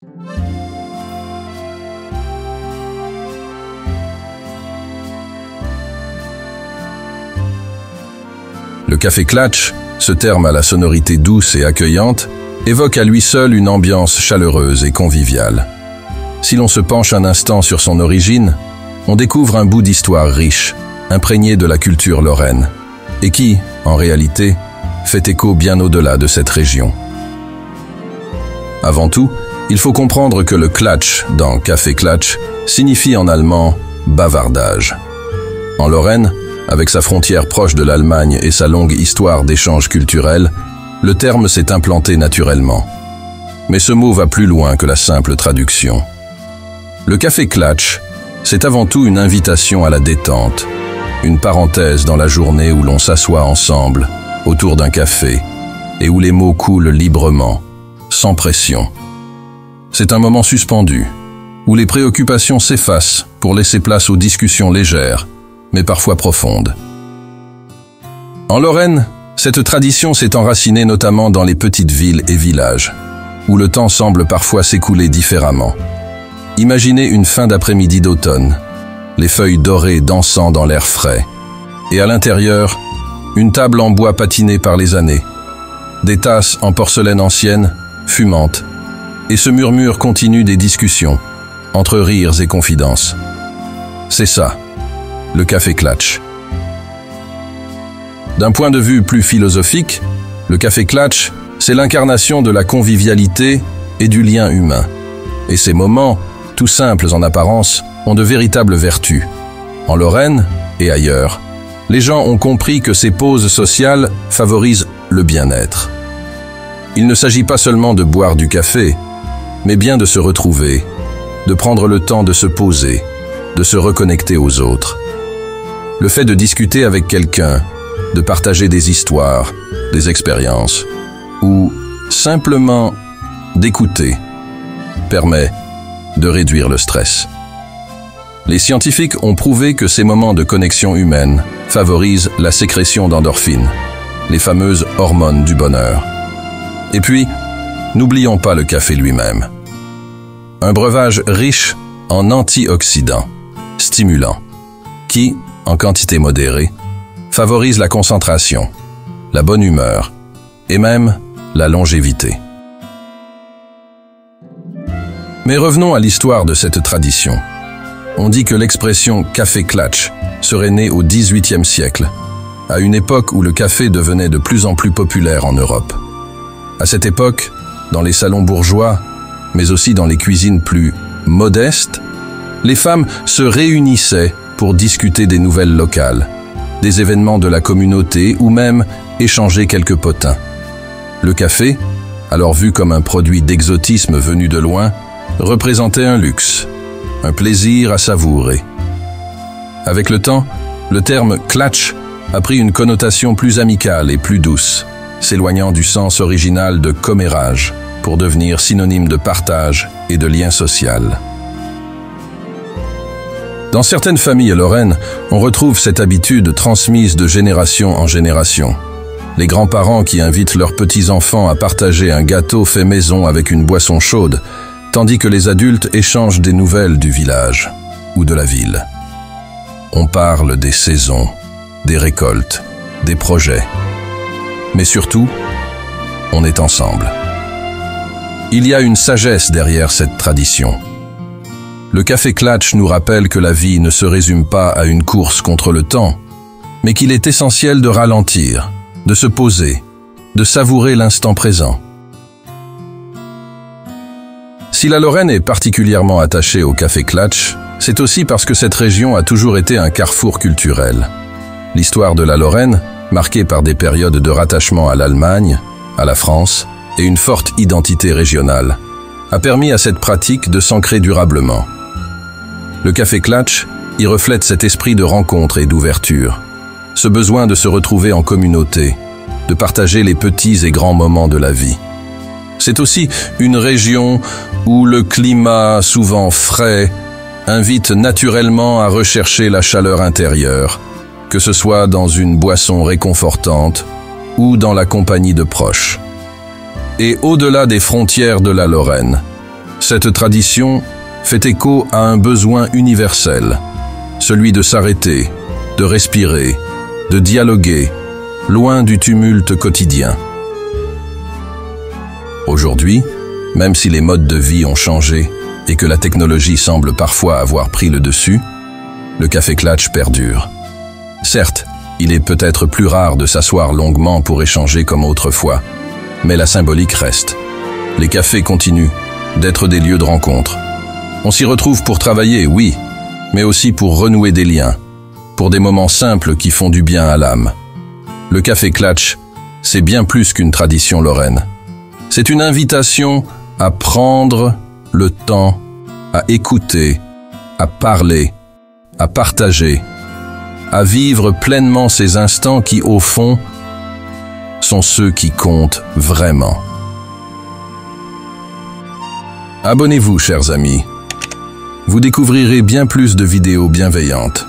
Le café Klatch, ce terme à la sonorité douce et accueillante, évoque à lui seul une ambiance chaleureuse et conviviale. Si l'on se penche un instant sur son origine, on découvre un bout d'histoire riche, imprégné de la culture lorraine, et qui, en réalité, fait écho bien au-delà de cette région. Avant tout, il faut comprendre que le Klatch, dans Café Klatch, signifie en allemand « bavardage ». En Lorraine, avec sa frontière proche de l'Allemagne et sa longue histoire d'échanges culturels, le terme s'est implanté naturellement. Mais ce mot va plus loin que la simple traduction. Le Café Klatch, c'est avant tout une invitation à la détente, une parenthèse dans la journée où l'on s'assoit ensemble, autour d'un café, et où les mots coulent librement, sans pression. C'est un moment suspendu, où les préoccupations s'effacent pour laisser place aux discussions légères, mais parfois profondes. En Lorraine, cette tradition s'est enracinée notamment dans les petites villes et villages, où le temps semble parfois s'écouler différemment. Imaginez une fin d'après-midi d'automne, les feuilles dorées dansant dans l'air frais, et à l'intérieur, une table en bois patinée par les années, des tasses en porcelaine ancienne, fumantes, et ce murmure continu des discussions, entre rires et confidences. C'est ça, le Café Klatch. D'un point de vue plus philosophique, le Café Klatch, c'est l'incarnation de la convivialité et du lien humain. Et ces moments, tout simples en apparence, ont de véritables vertus. En Lorraine et ailleurs, les gens ont compris que ces pauses sociales favorisent le bien-être. Il ne s'agit pas seulement de boire du café, mais bien de se retrouver, de prendre le temps de se poser, de se reconnecter aux autres. Le fait de discuter avec quelqu'un, de partager des histoires, des expériences, ou simplement d'écouter, permet de réduire le stress. Les scientifiques ont prouvé que ces moments de connexion humaine favorisent la sécrétion d'endorphines, les fameuses hormones du bonheur. Et puis, n'oublions pas le café lui-même. Un breuvage riche en antioxydants, stimulants, qui, en quantité modérée, favorise la concentration, la bonne humeur et même la longévité. Mais revenons à l'histoire de cette tradition. On dit que l'expression « Café Klatch » serait née au XVIIIe siècle, à une époque où le café devenait de plus en plus populaire en Europe. À cette époque, dans les salons bourgeois, mais aussi dans les cuisines plus modestes, les femmes se réunissaient pour discuter des nouvelles locales, des événements de la communauté ou même échanger quelques potins. Le café, alors vu comme un produit d'exotisme venu de loin, représentait un luxe, un plaisir à savourer. Avec le temps, le terme « Klatch » a pris une connotation plus amicale et plus douce, s'éloignant du sens original de commérage pour devenir synonyme de partage et de lien social. Dans certaines familles lorraines, on retrouve cette habitude transmise de génération en génération. Les grands-parents qui invitent leurs petits-enfants à partager un gâteau fait maison avec une boisson chaude, tandis que les adultes échangent des nouvelles du village ou de la ville. On parle des saisons, des récoltes, des projets. Mais surtout, on est ensemble. Il y a une sagesse derrière cette tradition. Le Café Klatch nous rappelle que la vie ne se résume pas à une course contre le temps, mais qu'il est essentiel de ralentir, de se poser, de savourer l'instant présent. Si la Lorraine est particulièrement attachée au Café Klatch, c'est aussi parce que cette région a toujours été un carrefour culturel. L'histoire de la Lorraine, marquée par des périodes de rattachement à l'Allemagne, à la France et une forte identité régionale, a permis à cette pratique de s'ancrer durablement. Le Café Klatch y reflète cet esprit de rencontre et d'ouverture, ce besoin de se retrouver en communauté, de partager les petits et grands moments de la vie. C'est aussi une région où le climat, souvent frais, invite naturellement à rechercher la chaleur intérieure, que ce soit dans une boisson réconfortante ou dans la compagnie de proches. Et au-delà des frontières de la Lorraine, Cette tradition fait écho à un besoin universel, celui de s'arrêter, de respirer, de dialoguer, loin du tumulte quotidien. Aujourd'hui, même si les modes de vie ont changé et que la technologie semble parfois avoir pris le dessus, le café Klatch perdure. Certes, il est peut-être plus rare de s'asseoir longuement pour échanger comme autrefois, mais la symbolique reste. Les cafés continuent d'être des lieux de rencontre. On s'y retrouve pour travailler, oui, mais aussi pour renouer des liens, pour des moments simples qui font du bien à l'âme. Le café Klatch, c'est bien plus qu'une tradition lorraine. C'est une invitation à prendre le temps, à écouter, à parler, à partager, à vivre pleinement ces instants qui, au fond, sont ceux qui comptent vraiment. Abonnez-vous, chers amis. Vous découvrirez bien plus de vidéos bienveillantes.